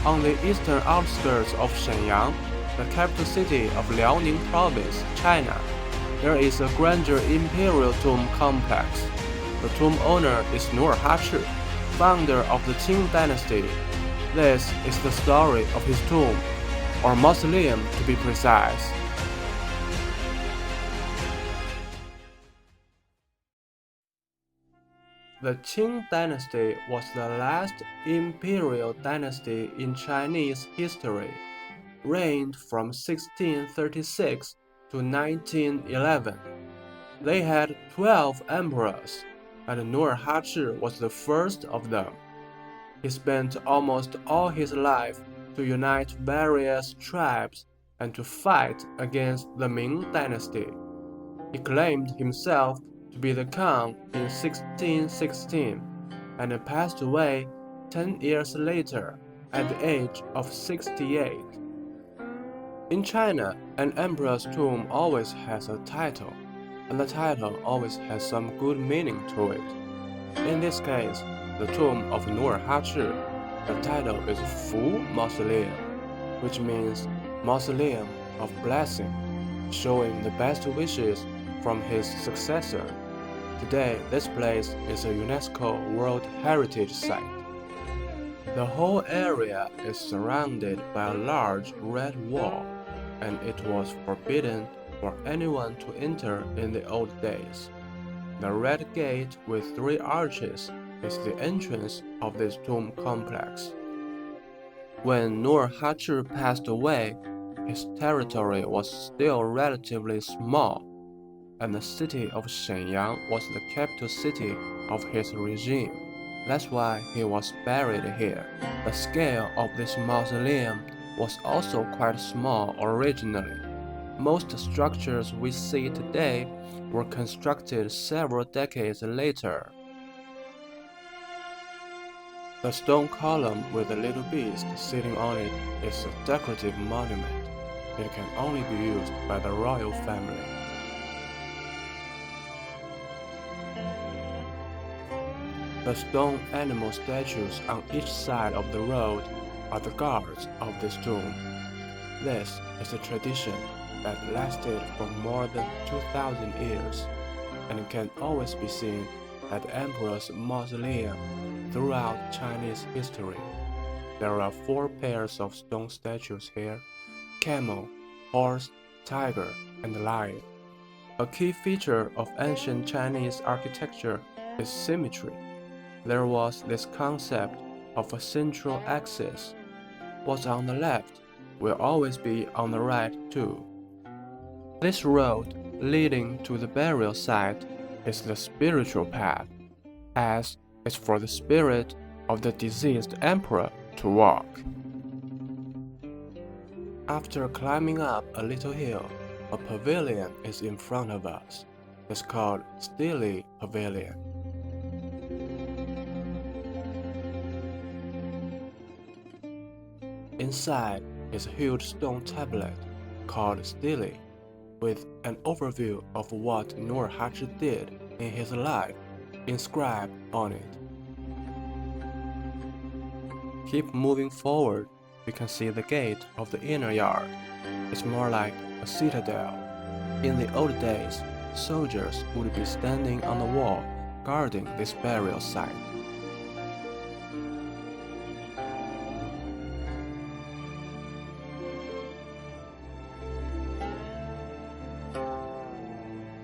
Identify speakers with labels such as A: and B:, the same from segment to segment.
A: On the eastern outskirts of Shenyang, the capital city of Liaoning Province, China, there is a grandeur imperial tomb complex. The tomb owner is Nurhaci, founder of the Qing Dynasty. This is the story of his tomb, or mausoleum to be precise. The Qing Dynasty was the last imperial dynasty in Chinese history, reigned from 1636 to 1911. They had 12 emperors, and Nurhaci was the first of them. He spent almost all his life to unite various tribes and to fight against the Ming Dynasty. He claimed himself to be the Khan in 1616 and passed away 10 years later at the age of 68. In China, an emperor's tomb always has a title, and the title always has some good meaning to it. In this case, the tomb of Nurhaci, the title is Fu Mausoleum, which means Mausoleum of Blessing, showing the best wishes from his successor. Today, this place is a UNESCO World Heritage Site. The whole area is surrounded by a large red wall, and it was forbidden for anyone to enter in the old days. The red gate with 3 arches is the entrance of this tomb complex. When Nurhaci passed away, his territory was still relatively small, and the city of Shenyang was the capital city of his regime. That's why he was buried here. The scale of this mausoleum was also quite small originally. Most structures we see today were constructed several decades later. The stone column with the little beast sitting on it is a decorative monument. It can only be used by the royal family. The stone animal statues on each side of the road are the guards of this tomb. This is a tradition that lasted for more than 2,000 years and can always be seen at the Emperor's Mausoleum throughout Chinese history. There are 4 pairs of stone statues here: camel, horse, tiger, and lion. A key feature of ancient Chinese architecture is symmetry. There was this concept of a central axis. What's on the left will always be on the right too. This road leading to the burial site is the spiritual path, as it's for the spirit of the deceased emperor to walk. After climbing up a little hill, a pavilion is in front of us. It's called Stele Pavilion. Inside is a huge stone tablet called Stele, with an overview of what Nurhaci did in his life inscribed on it. Keep moving forward, we can see the gate of the inner yard. It's more like a citadel. In the old days, soldiers would be standing on the wall guarding this burial site.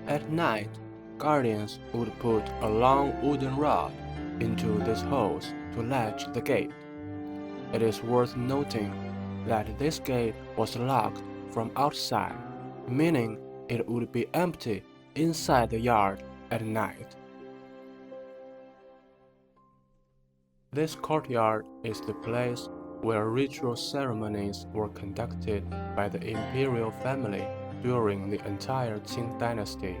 A: At night, guardians would put a long wooden rod into these holes to latch the gate. It is worth noting that this gate was locked from outside, meaning it would be empty inside the yard at night. This courtyard is the place where ritual ceremonies were conducted by the imperial family during the entire Qing Dynasty.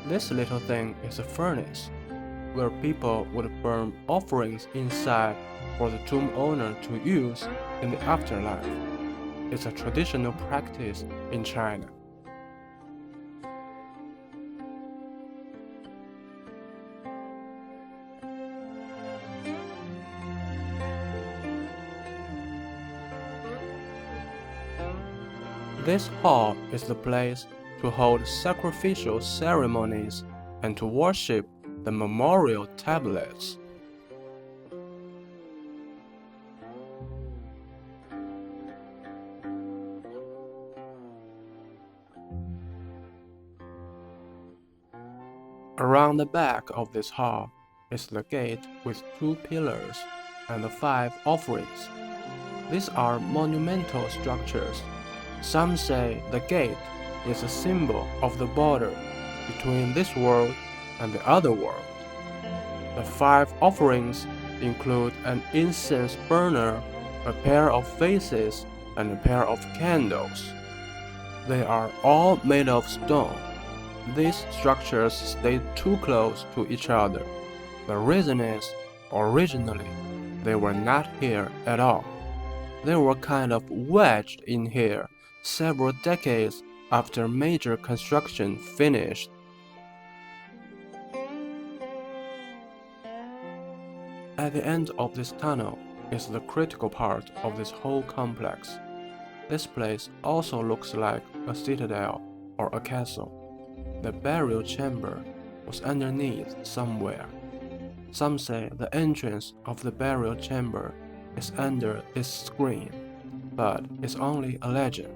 A: This little thing is a furnace, where people would burn offerings inside for the tomb owner to use in the afterlife. It's a traditional practice in China. This hall is the place to hold sacrificial ceremonies and to worship the memorial tablets. Around the back of this hall is the gate with 2 pillars and the 5 offerings. These are monumental structures. Some say the gate is a symbol of the border between this world and the other world. The 5 offerings include an incense burner, a pair of vases, and a pair of candles. They are all made of stone. These structures stay too close to each other. The reason is, originally, they were not here at all. They were kind of wedged in here several decades after major construction finished. At the end of this tunnel is the critical part of this whole complex. This place also looks like a citadel or a castle. The burial chamber was underneath somewhere. Some say the entrance of the burial chamber is under this screen, but it's only a legend.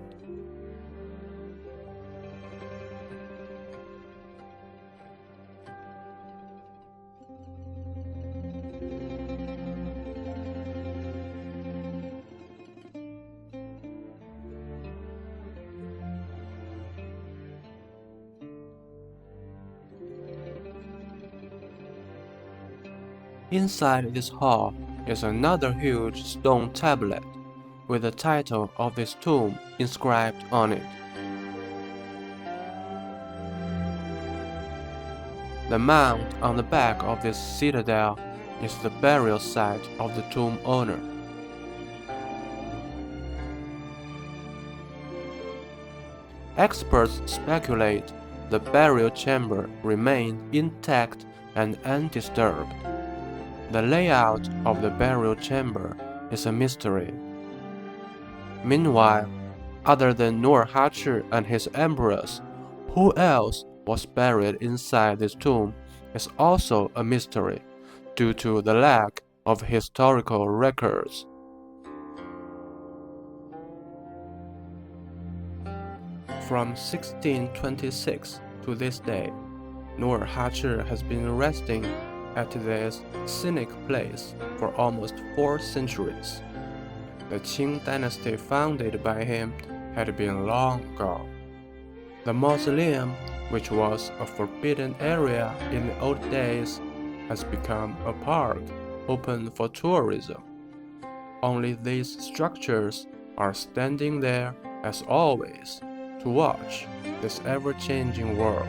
A: Inside this hall is another huge stone tablet with the title of this tomb inscribed on it. The mound on the back of this citadel is the burial site of the tomb owner. Experts speculate the burial chamber remained intact and undisturbed. The layout of the burial chamber is a mystery. Meanwhile, other than Nurhaci and his emperors, who else was buried inside this tomb is also a mystery due to the lack of historical records. From 1626 to this day, Nurhaci has been resting at this scenic place for almost 4 centuries. The Qing Dynasty founded by him had been long gone. The mausoleum, which was a forbidden area in the old days, has become a park open for tourism. Only these structures are standing there as always to watch this ever-changing world.